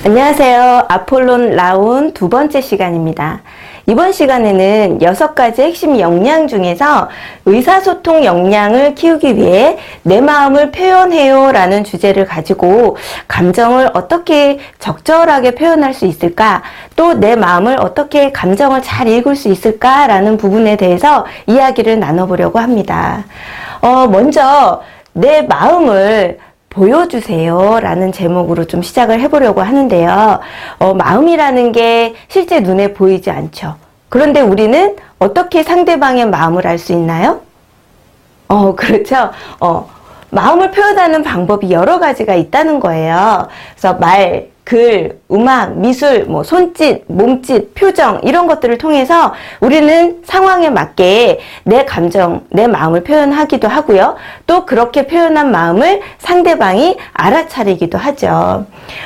안녕하세요. 아폴론 라운 두 번째 시간입니다. 이번 시간에는 6가지 핵심 역량 중에서 의사소통 역량을 키우기 위해 내 마음을 표현해요 라는 주제를 가지고 감정을 어떻게 적절하게 표현할 수 있을까, 또 내 마음을 어떻게 감정을 잘 읽을 수 있을까 라는 부분에 대해서 이야기를 나눠보려고 합니다. 먼저 내 마음을 보여주세요 라는 제목으로 좀 시작을 해보려고 하는데요. 마음이라는 게 실제 눈에 보이지 않죠. 그런데 우리는 어떻게 상대방의 마음을 알 수 있나요? 그렇죠. 마음을 표현하는 방법이 여러 가지가 있다는 거예요. 그래서 말, 글, 음악, 미술, 손짓, 몸짓, 표정 이런 것들을 통해서 우리는 상황에 맞게 내 감정, 내 마음을 표현하기도 하고요. 또 그렇게 표현한 마음을 상대방이 알아차리기도 하죠.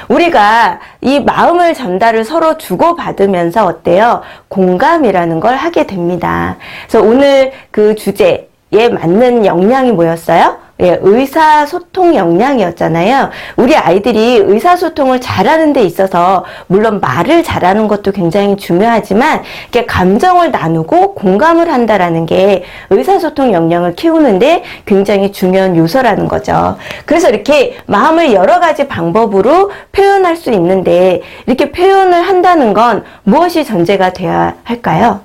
우리가 이 마음을 전달을 서로 주고받으면서 어때요? 공감이라는 걸 하게 됩니다. 그래서 오늘 그 주제에 맞는 역량이 뭐였어요? 의사소통 역량이었잖아요. 우리 아이들이 의사소통을 잘하는 데 있어서 물론 말을 잘하는 것도 굉장히 중요하지만 이렇게 감정을 나누고 공감을 한다라는 게 의사소통 역량을 키우는데 굉장히 중요한 요소라는 거죠. 그래서 이렇게 마음을 여러 가지 방법으로 표현할 수 있는데 이렇게 표현을 한다는 건 무엇이 전제가 되어야 할까요?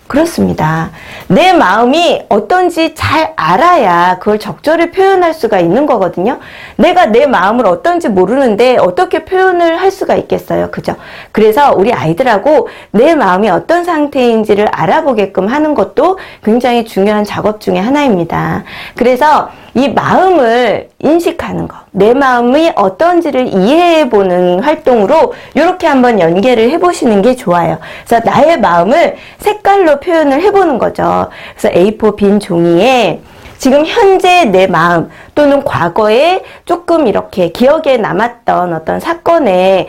그렇습니다. 내 마음이 어떤지 잘 알아야 그걸 적절히 표현할 수가 있는 거거든요. 내가 내 마음을 어떤지 모르는데 어떻게 표현을 할 수가 있겠어요. 그죠? 그래서 우리 아이들하고 내 마음이 어떤 상태인지를 알아보게끔 하는 것도 굉장히 중요한 작업 중에 하나입니다. 그래서 이 마음을 인식하는 거, 내 마음이 어떤지를 이해해보는 활동으로 이렇게 한번 연계를 해보시는 게 좋아요. 그래서 나의 마음을 색깔로 표현을 해보는 거죠. 그래서 A4 빈 종이에 지금 현재 내 마음 또는 과거에 조금 이렇게 기억에 남았던 어떤 사건에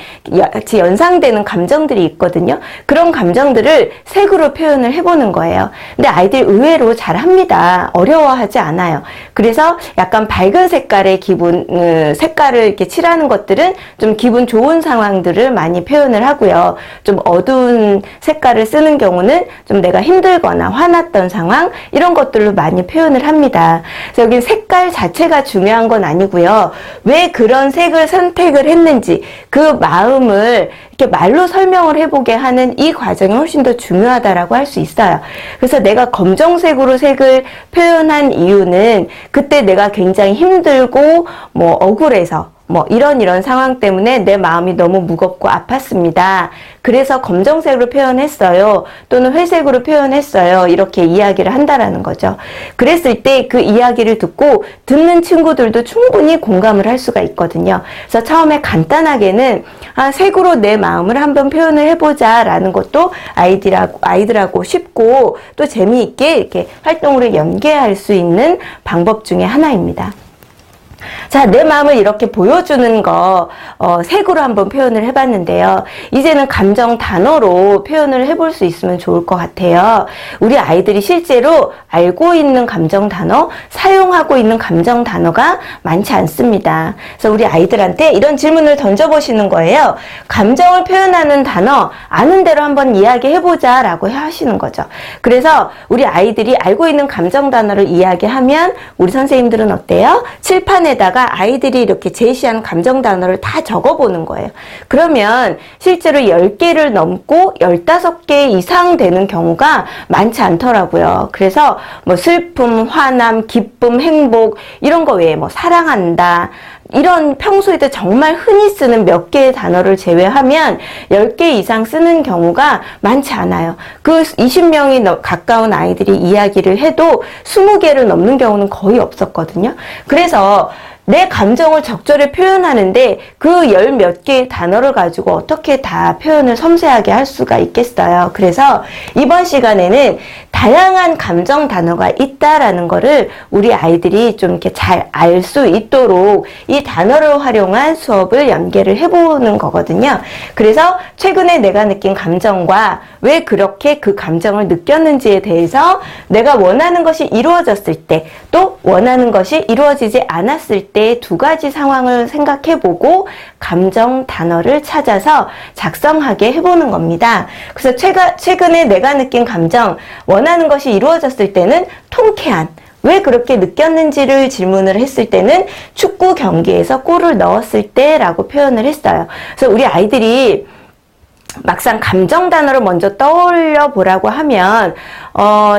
같이 연상되는 감정들이 있거든요. 그런 감정들을 색으로 표현을 해보는 거예요. 근데 아이들 의외로 잘합니다. 어려워하지 않아요. 그래서 약간 밝은 색깔의 색깔을 이렇게 칠하는 것들은 좀 기분 좋은 상황들을 많이 표현을 하고요. 좀 어두운 색깔을 쓰는 경우는 좀 내가 힘들거나 화났던 상황 이런 것들로 많이 표현을 합니다. 그래서 여기 색깔 자체가 중요한 건 아니고요. 왜 그런 색을 선택을 했는지 그 마음을 이렇게 말로 설명을 해보게 하는 이 과정이 훨씬 더 중요하다라고 할 수 있어요. 그래서 내가 검정색으로 색을 표현한 이유는 그때 내가 굉장히 힘들고 억울해서 이런 상황 때문에 내 마음이 너무 무겁고 아팠습니다. 그래서 검정색으로 표현했어요. 또는 회색으로 표현했어요. 이렇게 이야기를 한다라는 거죠. 그랬을 때 그 이야기를 듣고 듣는 친구들도 충분히 공감을 할 수가 있거든요. 그래서 처음에 간단하게는 색으로 내 마음을 한번 표현을 해보자 라는 것도 아이들하고 쉽고 또 재미있게 이렇게 활동으로 연계할 수 있는 방법 중에 하나입니다. 자, 내 마음을 이렇게 보여주는 거 색으로 한번 표현을 해봤는데요. 이제는 감정 단어로 표현을 해볼 수 있으면 좋을 것 같아요. 우리 아이들이 실제로 알고 있는 감정 단어, 사용하고 있는 감정 단어가 많지 않습니다. 그래서 우리 아이들한테 이런 질문을 던져보시는 거예요. 감정을 표현하는 단어 아는 대로 한번 이야기해보자 라고 하시는 거죠. 그래서 우리 아이들이 알고 있는 감정 단어를 이야기하면 우리 선생님들은 어때요? 칠판에다가 아이들이 이렇게 제시한 감정 단어를 다 적어보는 거예요. 그러면 실제로 10개를 넘고 15개 이상 되는 경우가 많지 않더라고요. 그래서 슬픔, 화남, 기쁨, 행복 이런 거 외에 사랑한다 이런 평소에도 정말 흔히 쓰는 몇 개의 단어를 제외하면 10개 이상 쓰는 경우가 많지 않아요. 그 20명이 가까운 아이들이 이야기를 해도 20개를 넘는 경우는 거의 없었거든요. 그래서 내 감정을 적절히 표현하는데 그 열 몇 개의 단어를 가지고 어떻게 다 표현을 섬세하게 할 수가 있겠어요. 그래서 이번 시간에는 다양한 감정 단어가 있다라는 거를 우리 아이들이 좀 이렇게 잘 알 수 있도록 이 단어를 활용한 수업을 연계를 해보는 거거든요. 그래서 최근에 내가 느낀 감정과 왜 그렇게 그 감정을 느꼈는지에 대해서 내가 원하는 것이 이루어졌을 때 또 원하는 것이 이루어지지 않았을 때 때 두 가지 상황을 생각해보고 감정 단어를 찾아서 작성하게 해보는 겁니다. 그래서 최근에 내가 느낀 감정, 원하는 것이 이루어졌을 때는 통쾌한, 왜 그렇게 느꼈는지를 질문을 했을 때는 축구 경기에서 골을 넣었을 때라고 표현을 했어요. 그래서 우리 아이들이 막상 감정 단어를 먼저 떠올려 보라고 하면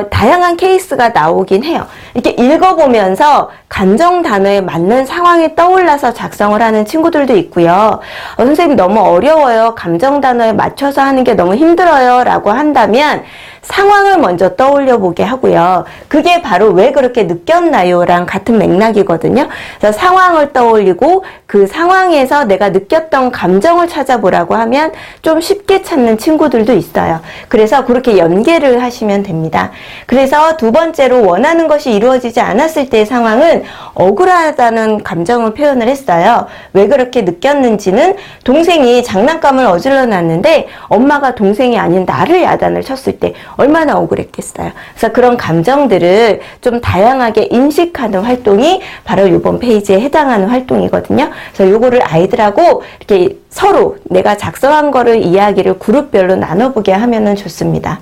다양한 케이스가 나오긴 해요. 이렇게 읽어보면서 감정 단어에 맞는 상황이 떠올라서 작성을 하는 친구들도 있고요. 선생님 너무 어려워요. 감정 단어에 맞춰서 하는 게 너무 힘들어요. 라고 한다면 상황을 먼저 떠올려 보게 하고요. 그게 바로 왜 그렇게 느꼈나요? 랑 같은 맥락이거든요. 그래서 상황을 떠올리고 그 상황에서 내가 느꼈던 감정을 찾아보라고 하면 좀 쉽게 찾는 친구들도 있어요. 그래서 그렇게 연계를 하시면 됩니다. 그래서 두 번째로 원하는 것이 이루어지지 않았을 때의 상황은 억울하다는 감정을 표현을 했어요. 왜 그렇게 느꼈는지는 동생이 장난감을 어질러 놨는데 엄마가 동생이 아닌 나를 야단을 쳤을 때 얼마나 억울했겠어요. 그래서 그런 감정들을 좀 다양하게 인식하는 활동이 바로 이번 페이지에 해당하는 활동이거든요. 그래서 요거를 아이들하고 이렇게 서로 내가 작성한 거를 이야기를 그룹별로 나눠보게 하면은 좋습니다.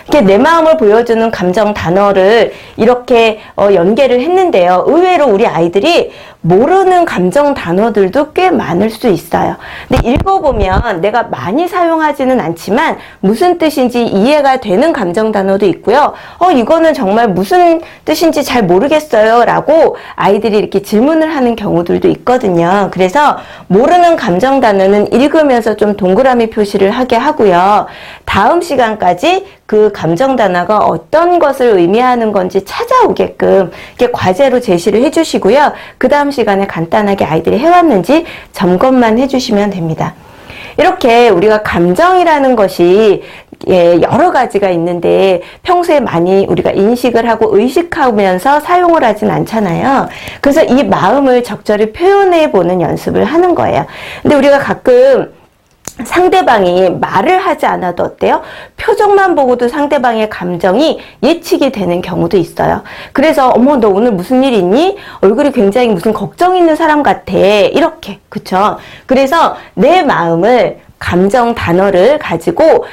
이렇게 내 마음을 보여주는 감정 단어를 이렇게 연계를 했는데요. 의외로 우리 아이들이 모르는 감정 단어들도 꽤 많을 수 있어요. 근데 읽어보면 내가 많이 사용하지는 않지만 무슨 뜻인지 이해가 되는 감정 단어도 있고요. 이거는 정말 무슨 뜻인지 잘 모르겠어요 라고 아이들이 이렇게 질문을 하는 경우들도 있거든요. 그래서 모르는 감정 단어는 읽으면서 좀 동그라미 표시를 하게 하고요. 다음 시간까지 그 감정 단어가 어떤 것을 의미하는 건지 찾아오게끔 이렇게 과제로 제시를 해주시고요. 그 다음 시간에 간단하게 아이들이 해왔는지 점검만 해주시면 됩니다. 이렇게 우리가 감정이라는 것이 여러 가지가 있는데 평소에 많이 우리가 인식을 하고 의식하면서 사용을 하진 않잖아요. 그래서 이 마음을 적절히 표현해 보는 연습을 하는 거예요. 근데 우리가 가끔 상대방이 말을 하지 않아도 어때요? 표정만 보고도 상대방의 감정이 예측이 되는 경우도 있어요. 그래서 어머 너 오늘 무슨 일 있니? 얼굴이 굉장히 무슨 걱정 있는 사람 같아. 이렇게 그쵸? 그래서 내 마음을 감정 단어를 가지고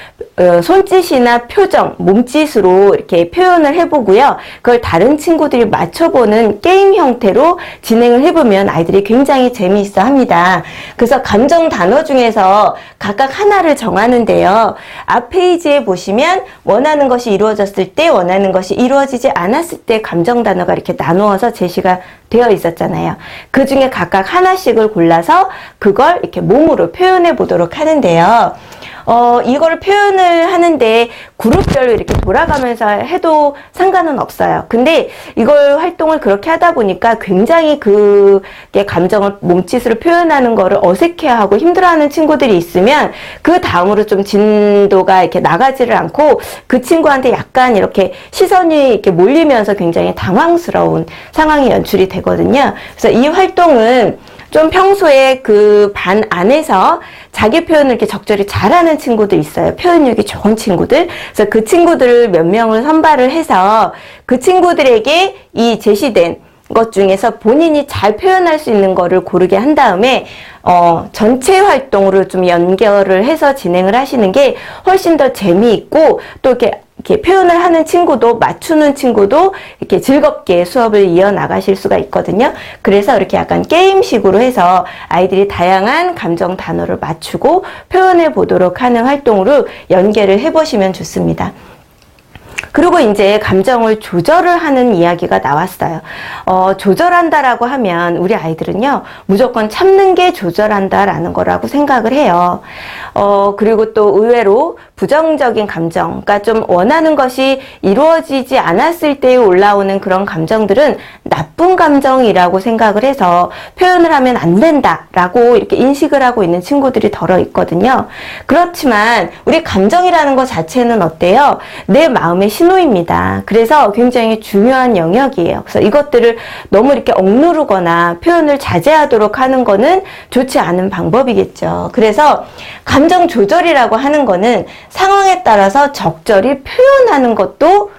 손짓이나 표정, 몸짓으로 이렇게 표현을 해보고요. 그걸 다른 친구들이 맞춰보는 게임 형태로 진행을 해보면 아이들이 굉장히 재미있어 합니다. 그래서 감정 단어 중에서 각각 하나를 정하는데요. 앞 페이지에 보시면 원하는 것이 이루어졌을 때, 원하는 것이 이루어지지 않았을 때 감정 단어가 이렇게 나누어서 제시가 되어 있었잖아요. 그 중에 각각 하나씩을 골라서 그걸 이렇게 몸으로 표현해 보도록 하는데요. 이걸 표현을 하는데 그룹별로 이렇게 돌아가면서 해도 상관은 없어요. 근데 이걸 활동을 그렇게 하다 보니까 굉장히 그게 감정을 몸짓으로 표현하는 거를 어색해하고 힘들어하는 친구들이 있으면 그 다음으로 좀 진도가 이렇게 나가지를 않고 그 친구한테 약간 이렇게 시선이 이렇게 몰리면서 굉장히 당황스러운 상황이 연출이 되거든요. 그래서 이 활동은 좀 평소에 그 반 안에서 자기 표현을 이렇게 적절히 잘하는 친구들 있어요. 표현력이 좋은 친구들. 그래서 그 친구들을 몇 명을 선발을 해서 그 친구들에게 이 제시된 것 중에서 본인이 잘 표현할 수 있는 거를 고르게 한 다음에 전체 활동으로 좀 연결을 해서 진행을 하시는 게 훨씬 더 재미있고 또 이렇게 표현을 하는 친구도 맞추는 친구도 이렇게 즐겁게 수업을 이어나가실 수가 있거든요. 그래서 이렇게 약간 게임식으로 해서 아이들이 다양한 감정 단어를 맞추고 표현해 보도록 하는 활동으로 연계를 해보시면 좋습니다. 그리고 이제 감정을 조절을 하는 이야기가 나왔어요. 조절한다라고 하면 우리 아이들은요, 무조건 참는 게 조절한다라는 거라고 생각을 해요. 그리고 또 의외로 부정적인 감정, 그러니까 좀 원하는 것이 이루어지지 않았을 때 올라오는 그런 감정들은 나쁜 감정이라고 생각을 해서 표현을 하면 안 된다라고 이렇게 인식을 하고 있는 친구들이 덜어 있거든요. 그렇지만 우리 감정이라는 것 자체는 어때요? 내 마음의 신호입니다. 그래서 굉장히 중요한 영역이에요. 그래서 이것들을 너무 이렇게 억누르거나 표현을 자제하도록 하는 거는 좋지 않은 방법이겠죠. 그래서 감정 조절이라고 하는 거는 상황에 따라서 적절히 표현하는 것도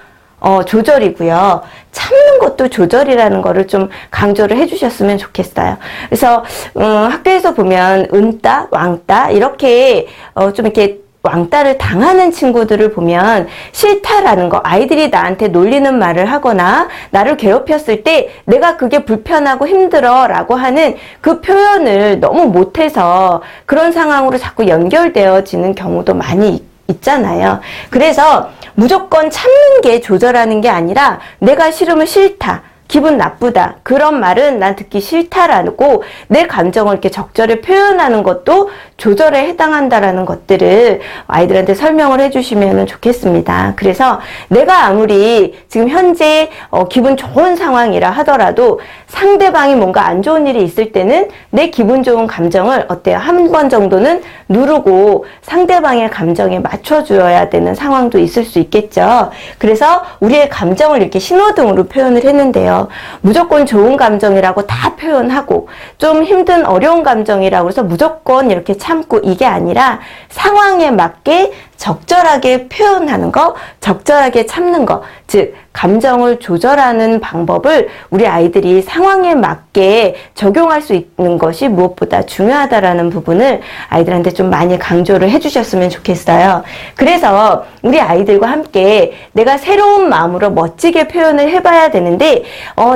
조절이고요. 참는 것도 조절이라는 거를 좀 강조를 해주셨으면 좋겠어요. 그래서 학교에서 보면 은따, 왕따 이렇게 좀 이렇게 왕따를 당하는 친구들을 보면 싫다라는 거, 아이들이 나한테 놀리는 말을 하거나 나를 괴롭혔을 때 내가 그게 불편하고 힘들어 라고 하는 그 표현을 너무 못해서 그런 상황으로 자꾸 연결되어지는 경우도 많이 있잖아요. 그래서 무조건 참는 게 조절하는 게 아니라 내가 싫으면 싫다, 기분 나쁘다, 그런 말은 난 듣기 싫다라고 내 감정을 이렇게 적절히 표현하는 것도 조절에 해당한다라는 것들을 아이들한테 설명을 해주시면 좋겠습니다. 그래서 내가 아무리 지금 현재 기분 좋은 상황이라 하더라도 상대방이 뭔가 안 좋은 일이 있을 때는 내 기분 좋은 감정을 어때요? 한 번 정도는 누르고 상대방의 감정에 맞춰주어야 되는 상황도 있을 수 있겠죠. 그래서 우리의 감정을 이렇게 신호등으로 표현을 했는데요. 무조건 좋은 감정이라고 다 표현하고 좀 힘든 어려운 감정이라고 해서 무조건 이렇게 참고 이게 아니라 상황에 맞게 적절하게 표현하는 거, 적절하게 참는 거, 즉 감정을 조절하는 방법을 우리 아이들이 상황에 맞게 적용할 수 있는 것이 무엇보다 중요하다라는 부분을 아이들한테 좀 많이 강조를 해주셨으면 좋겠어요. 그래서 우리 아이들과 함께 내가 새로운 마음으로 멋지게 표현을 해봐야 되는데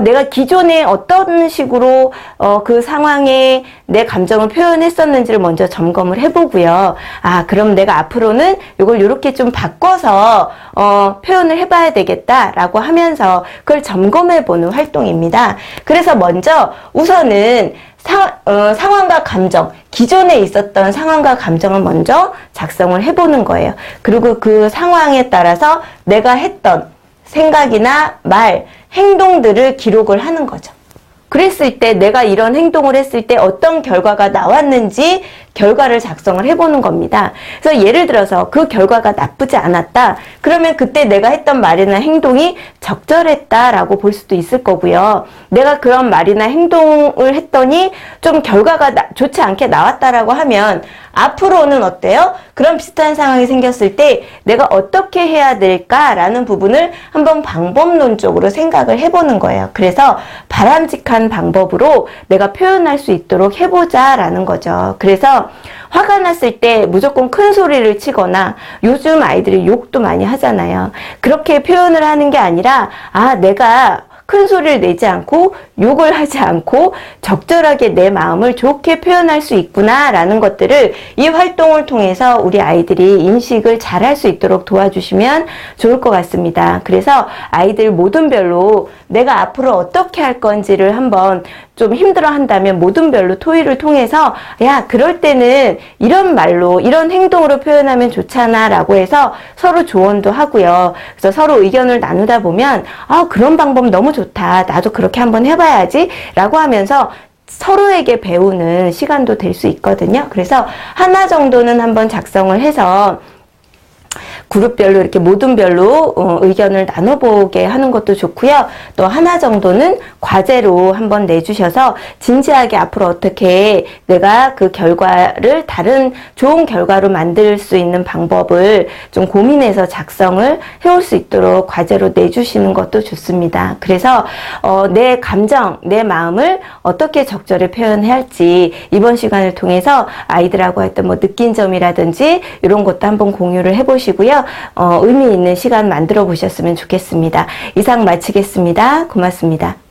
내가 기존에 어떤 식으로 그 상황에 내 감정을 표현했었는지를 먼저 점검을 해보고요. 그럼 내가 앞으로는 이걸 이렇게 좀 바꿔서 표현을 해봐야 되겠다라고 하면서 그걸 점검해보는 활동입니다. 그래서 먼저 우선은 상황과 감정, 기존에 있었던 상황과 감정을 먼저 작성을 해보는 거예요. 그리고 그 상황에 따라서 내가 했던 생각이나 말, 행동들을 기록을 하는 거죠. 그랬을 때 내가 이런 행동을 했을 때 어떤 결과가 나왔는지 결과를 작성을 해보는 겁니다. 그래서 예를 들어서 그 결과가 나쁘지 않았다. 그러면 그때 내가 했던 말이나 행동이 적절했다라고 볼 수도 있을 거고요. 내가 그런 말이나 행동을 했더니 좀 결과가 좋지 않게 나왔다라고 하면 앞으로는 어때요? 그런 비슷한 상황이 생겼을 때 내가 어떻게 해야 될까라는 부분을 한번 방법론적으로 생각을 해보는 거예요. 그래서 바람직한 방법으로 내가 표현할 수 있도록 해보자라는 거죠. 그래서 화가 났을 때 무조건 큰 소리를 치거나 요즘 아이들이 욕도 많이 하잖아요. 그렇게 표현을 하는 게 아니라 내가 큰 소리를 내지 않고 욕을 하지 않고 적절하게 내 마음을 좋게 표현할 수 있구나 라는 것들을 이 활동을 통해서 우리 아이들이 인식을 잘 할 수 있도록 도와주시면 좋을 것 같습니다. 그래서 아이들 모든 별로 내가 앞으로 어떻게 할 건지를 한번 좀 힘들어 한다면 모든 별로 토의를 통해서 그럴 때는 이런 말로 이런 행동으로 표현하면 좋잖아 라고 해서 서로 조언도 하고요. 그래서 서로 의견을 나누다 보면 그런 방법 너무 좋다. 나도 그렇게 한번 해봐야지 라고 하면서 서로에게 배우는 시간도 될 수 있거든요. 그래서 하나 정도는 한번 작성을 해서 그룹별로 이렇게 모든 별로 의견을 나눠보게 하는 것도 좋고요. 또 하나 정도는 과제로 한번 내주셔서 진지하게 앞으로 어떻게 내가 그 결과를 다른 좋은 결과로 만들 수 있는 방법을 좀 고민해서 작성을 해올 수 있도록 과제로 내주시는 것도 좋습니다. 그래서 내 감정, 내 마음을 어떻게 적절히 표현해야 할지 이번 시간을 통해서 아이들하고 했던 느낀 점이라든지 이런 것도 한번 공유를 해보시고요. 의미 있는 시간 만들어 보셨으면 좋겠습니다. 이상 마치겠습니다. 고맙습니다.